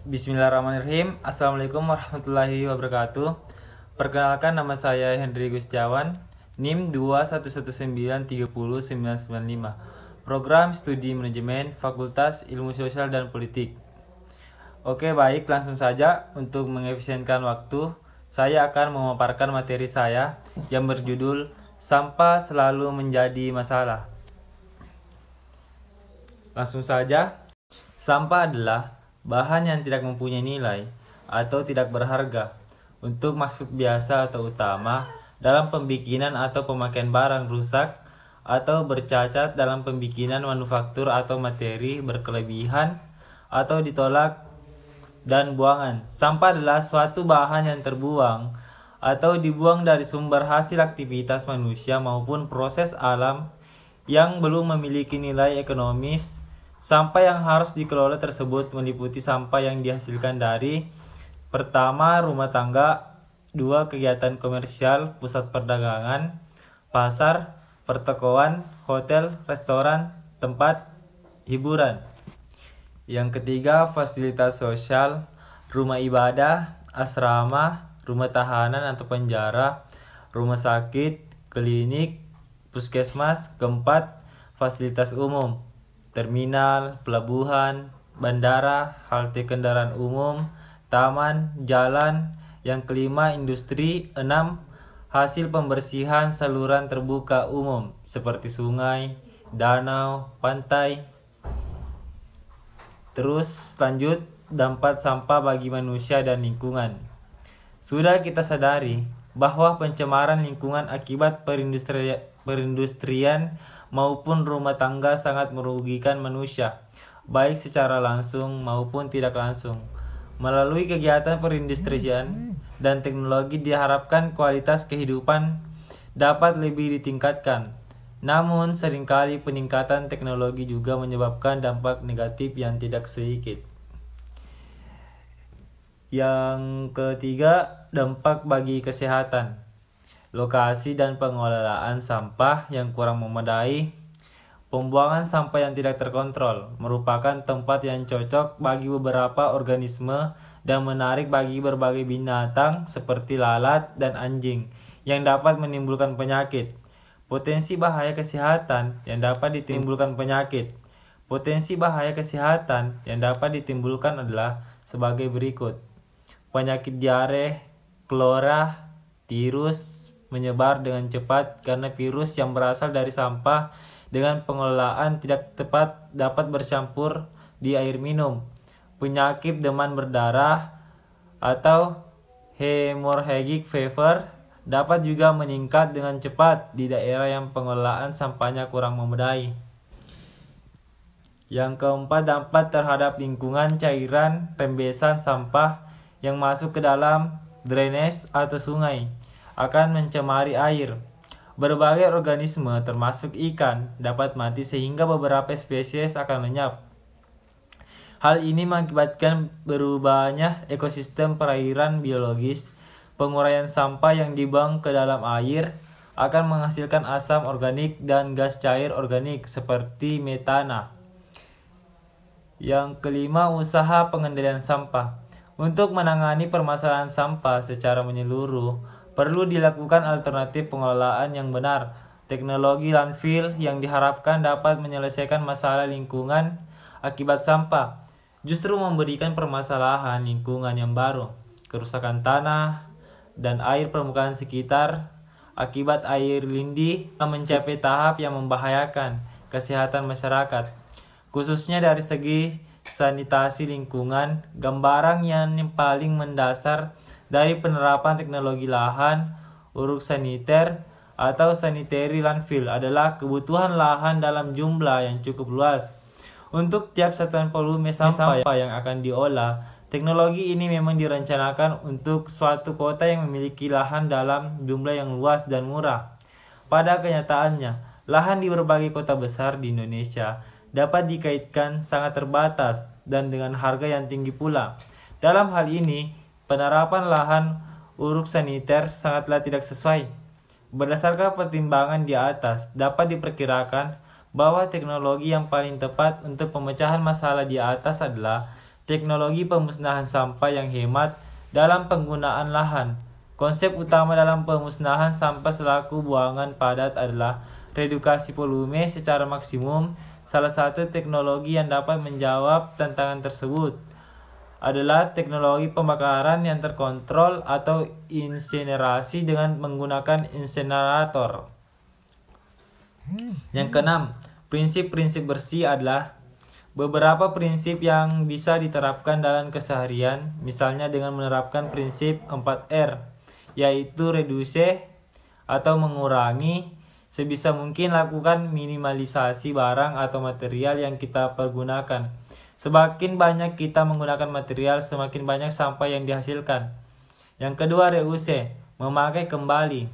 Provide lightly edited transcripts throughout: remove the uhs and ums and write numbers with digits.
Bismillahirrahmanirrahim. Assalamualaikum warahmatullahi wabarakatuh. Perkenalkan, nama saya Hendri Gustiawan, NIM 211930995. Program Studi Manajemen Fakultas Ilmu Sosial dan Politik. Oke, baik, langsung saja. Untuk mengefisienkan waktu, saya akan memaparkan materi saya yang berjudul Sampah Selalu Menjadi Masalah. Langsung saja. Sampah adalah bahan yang tidak mempunyai nilai atau tidak berharga untuk maksud biasa atau utama dalam pembikinan atau pemakaian barang rusak atau bercacat dalam pembikinan manufaktur atau materi berkelebihan atau ditolak dan buangan. Sampah adalah suatu bahan yang terbuang atau dibuang dari sumber hasil aktivitas manusia maupun proses alam yang belum memiliki nilai ekonomis. Sampah yang harus dikelola tersebut meliputi sampah yang dihasilkan dari: pertama, rumah tangga; dua, kegiatan komersial, pusat perdagangan, pasar, pertokoan, hotel, restoran, tempat hiburan. Yang ketiga, fasilitas sosial, rumah ibadah, asrama, rumah tahanan atau penjara, rumah sakit, klinik, puskesmas. Keempat, fasilitas umum, terminal, pelabuhan, bandara, halte kendaraan umum, taman, jalan. Yang kelima, industri. 6, hasil pembersihan saluran terbuka umum seperti sungai, danau, pantai. Terus lanjut, dampak sampah bagi manusia dan lingkungan. Sudah kita sadari bahwa pencemaran lingkungan akibat perindustrian maupun rumah tangga sangat merugikan manusia, baik secara langsung maupun tidak langsung. Melalui kegiatan perindustrian dan teknologi diharapkan kualitas kehidupan dapat lebih ditingkatkan. Namun seringkali peningkatan teknologi juga menyebabkan dampak negatif yang tidak sedikit. Yang ketiga, dampak bagi kesehatan. Lokasi dan pengelolaan sampah yang kurang memadai. Pembuangan sampah yang tidak terkontrol merupakan tempat yang cocok bagi beberapa organisme dan menarik bagi berbagai binatang seperti lalat dan anjing yang dapat menimbulkan penyakit. Potensi bahaya kesehatan yang dapat ditimbulkan penyakit. Potensi bahaya kesehatan yang dapat ditimbulkan adalah sebagai berikut: penyakit diare, kolera, tirus menyebar dengan cepat karena virus yang berasal dari sampah dengan pengelolaan tidak tepat dapat bercampur di air minum. Penyakit demam berdarah atau hemorrhagic fever dapat juga meningkat dengan cepat di daerah yang pengelolaan sampahnya kurang memadai. Yang keempat, dampak terhadap lingkungan. Cairan rembesan sampah yang masuk ke dalam drainase atau sungai akan mencemari air. Berbagai organisme termasuk ikan dapat mati sehingga beberapa spesies akan lenyap. Hal ini mengakibatkan berubahnya ekosistem perairan biologis. Penguraian sampah yang dibuang ke dalam air akan menghasilkan asam organik dan gas cair organik seperti metana. Yang kelima, usaha pengendalian sampah. Untuk menangani permasalahan sampah secara menyeluruh, perlu dilakukan alternatif pengelolaan yang benar. Teknologi landfill yang diharapkan dapat menyelesaikan masalah lingkungan akibat sampah, justru memberikan permasalahan lingkungan yang baru. Kerusakan tanah dan air permukaan sekitar akibat air lindih mencapai tahap yang membahayakan kesehatan masyarakat, khususnya dari segi sanitasi lingkungan. Gambaran yang paling mendasar dari penerapan teknologi lahan uruk saniter atau sanitary landfill adalah kebutuhan lahan dalam jumlah yang cukup luas untuk tiap satuan volume sampah yang akan diolah. Teknologi ini memang direncanakan untuk suatu kota yang memiliki lahan dalam jumlah yang luas dan murah. Pada kenyataannya, lahan di berbagai kota besar di Indonesia dapat dikaitkan sangat terbatas dan dengan harga yang tinggi pula. Dalam hal ini, penerapan lahan uruk saniter sangatlah tidak sesuai. Berdasarkan pertimbangan di atas, dapat diperkirakan bahwa teknologi yang paling tepat untuk pemecahan masalah di atas adalah teknologi pemusnahan sampah yang hemat dalam penggunaan lahan. Konsep utama dalam pemusnahan sampah selaku buangan padat adalah redukasi volume secara maksimum. Salah satu teknologi yang dapat menjawab tantangan tersebut adalah teknologi pembakaran yang terkontrol atau insinerasi dengan menggunakan insinerator. Yang keenam, prinsip-prinsip bersih adalah beberapa prinsip yang bisa diterapkan dalam keseharian, misalnya dengan menerapkan prinsip 4R, yaitu reduce atau mengurangi, sebisa mungkin lakukan minimalisasi barang atau material yang kita pergunakan. Semakin banyak kita menggunakan material, semakin banyak sampah yang dihasilkan. Yang kedua, reuse, memakai kembali.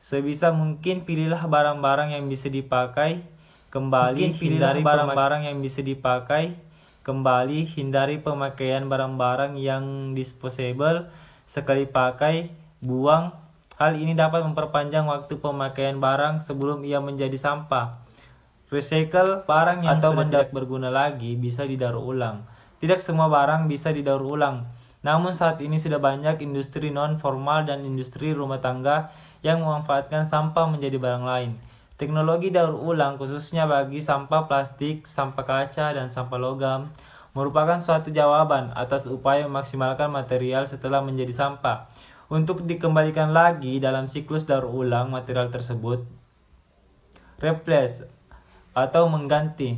Sebisa mungkin pilihlah barang-barang yang bisa dipakai kembali, hindari barang-barang yang bisa dipakai kembali, hindari pemakaian barang-barang yang disposable, sekali pakai, buang. Hal ini dapat memperpanjang waktu pemakaian barang sebelum ia menjadi sampah. Recycle, barang yang sudah tidak berguna lagi bisa didaur ulang. Tidak semua barang bisa didaur ulang. Namun saat ini sudah banyak industri non-formal dan industri rumah tangga yang memanfaatkan sampah menjadi barang lain. Teknologi daur ulang khususnya bagi sampah plastik, sampah kaca, dan sampah logam merupakan suatu jawaban atas upaya memaksimalkan material setelah menjadi sampah untuk dikembalikan lagi dalam siklus daur ulang material tersebut. Replace atau mengganti.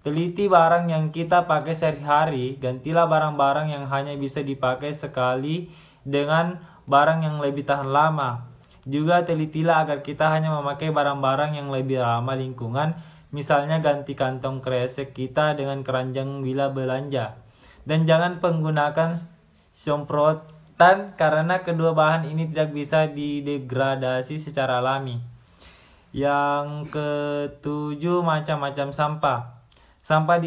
Teliti barang yang kita pakai sehari-hari, gantilah barang-barang yang hanya bisa dipakai sekali dengan barang yang lebih tahan lama. Juga telitilah agar kita hanya memakai barang-barang yang lebih ramah lingkungan, misalnya ganti kantong kresek kita dengan keranjang bila belanja. Dan jangan menggunakan semprotan karena kedua bahan ini tidak bisa didegradasi secara alami. Yang ketujuh, macam-macam sampah. Sampah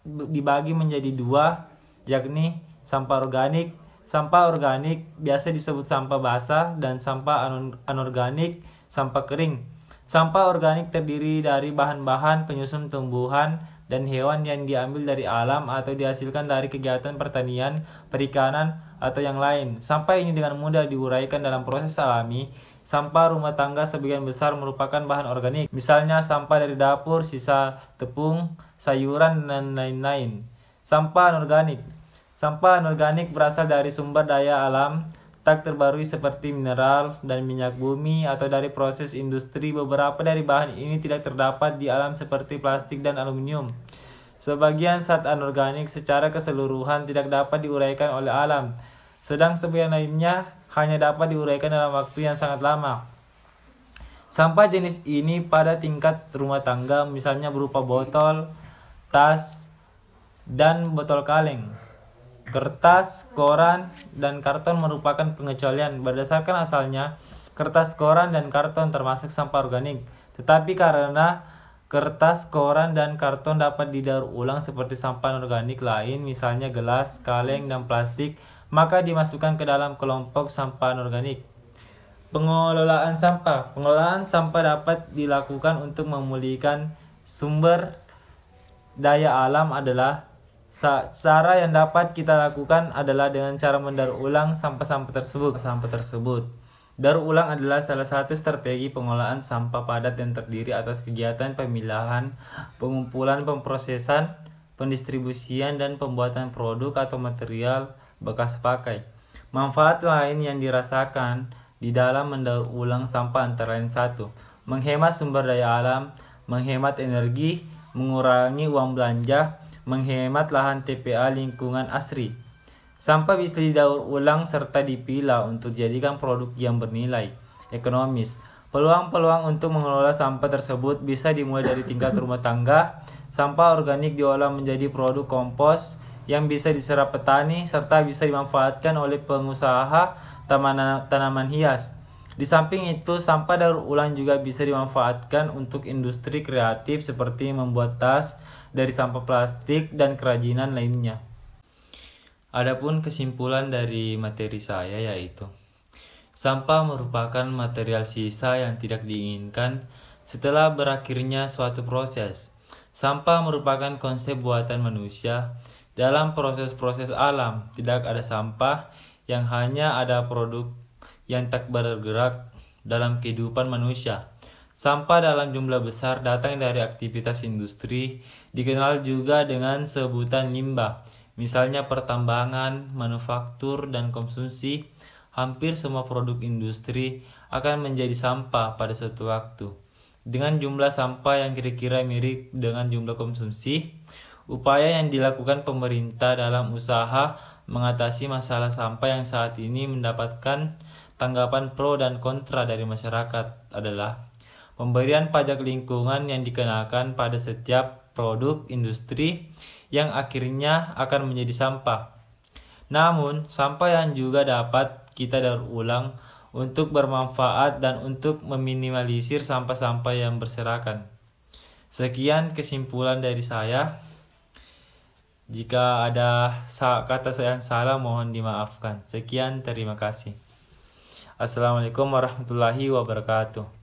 dibagi menjadi dua, yakni sampah organik. Sampah organik biasa disebut sampah basah dan sampah anorganik, sampah kering. Sampah organik terdiri dari bahan-bahan penyusun tumbuhan dan hewan yang diambil dari alam atau dihasilkan dari kegiatan pertanian, perikanan, atau yang lain. Sampah ini dengan mudah diuraikan dalam proses alami. Sampah rumah tangga sebagian besar merupakan bahan organik, misalnya sampah dari dapur, sisa tepung, sayuran, dan lain-lain. Sampah anorganik. Sampah anorganik berasal dari sumber daya alam tak terbarui seperti mineral dan minyak bumi atau dari proses industri. Beberapa dari bahan ini tidak terdapat di alam seperti plastik dan aluminium. Sebagian zat anorganik secara keseluruhan tidak dapat diuraikan oleh alam, sedang sebagian lainnya hanya dapat diuraikan dalam waktu yang sangat lama. Sampah jenis ini pada tingkat rumah tangga misalnya berupa botol, tas, dan botol kaleng. Kertas, koran, dan karton merupakan pengecualian. Berdasarkan asalnya, kertas, koran, dan karton termasuk sampah organik. Tetapi karena kertas, koran, dan karton dapat didaur ulang seperti sampah organik lain, misalnya gelas, kaleng, dan plastik, maka dimasukkan ke dalam kelompok sampah anorganik. Pengelolaan sampah. Pengelolaan sampah dapat dilakukan untuk memulihkan sumber daya alam adalah cara yang dapat kita lakukan adalah dengan cara mendaur ulang sampah-sampah tersebut. Daur ulang adalah salah satu strategi pengelolaan sampah padat yang terdiri atas kegiatan pemilahan, pengumpulan, pemrosesan, pendistribusian, dan pembuatan produk atau material bekas pakai. Manfaat lain yang dirasakan di dalam mendaur ulang sampah antara lain 1. Menghemat sumber daya alam, menghemat energi, mengurangi uang belanja, menghemat lahan TPA lingkungan asri. Sampah bisa didaur ulang serta dipilah untuk dijadikan produk yang bernilai ekonomis. Peluang-peluang untuk mengelola sampah tersebut bisa dimulai dari tingkat rumah tangga. Sampah organik diolah menjadi produk kompos yang bisa diserap petani serta bisa dimanfaatkan oleh pengusaha tanaman hias. Di samping itu, sampah daur ulang juga bisa dimanfaatkan untuk industri kreatif seperti membuat tas dari sampah plastik dan kerajinan lainnya. Adapun kesimpulan dari materi saya yaitu sampah merupakan material sisa yang tidak diinginkan setelah berakhirnya suatu proses. Sampah merupakan konsep buatan manusia Dalam proses-proses alam, tidak ada sampah yang hanya ada produk yang tak bergerak dalam kehidupan manusia. Sampah dalam jumlah besar datang dari aktivitas industri, dikenal juga dengan sebutan limbah. Misalnya pertambangan, manufaktur, dan konsumsi. Hampir semua produk industri akan menjadi sampah pada suatu waktu. Dengan jumlah sampah yang kira-kira mirip dengan jumlah konsumsi, upaya yang dilakukan pemerintah dalam usaha mengatasi masalah sampah yang saat ini mendapatkan tanggapan pro dan kontra dari masyarakat adalah pemberian pajak lingkungan yang dikenakan pada setiap produk industri yang akhirnya akan menjadi sampah. Namun, sampah yang juga dapat kita daur ulang untuk bermanfaat dan untuk meminimalisir sampah-sampah yang berserakan. Sekian kesimpulan dari saya. Jika ada kata saya yang salah, mohon dimaafkan. Sekian, terima kasih. Assalamualaikum warahmatullahi wabarakatuh.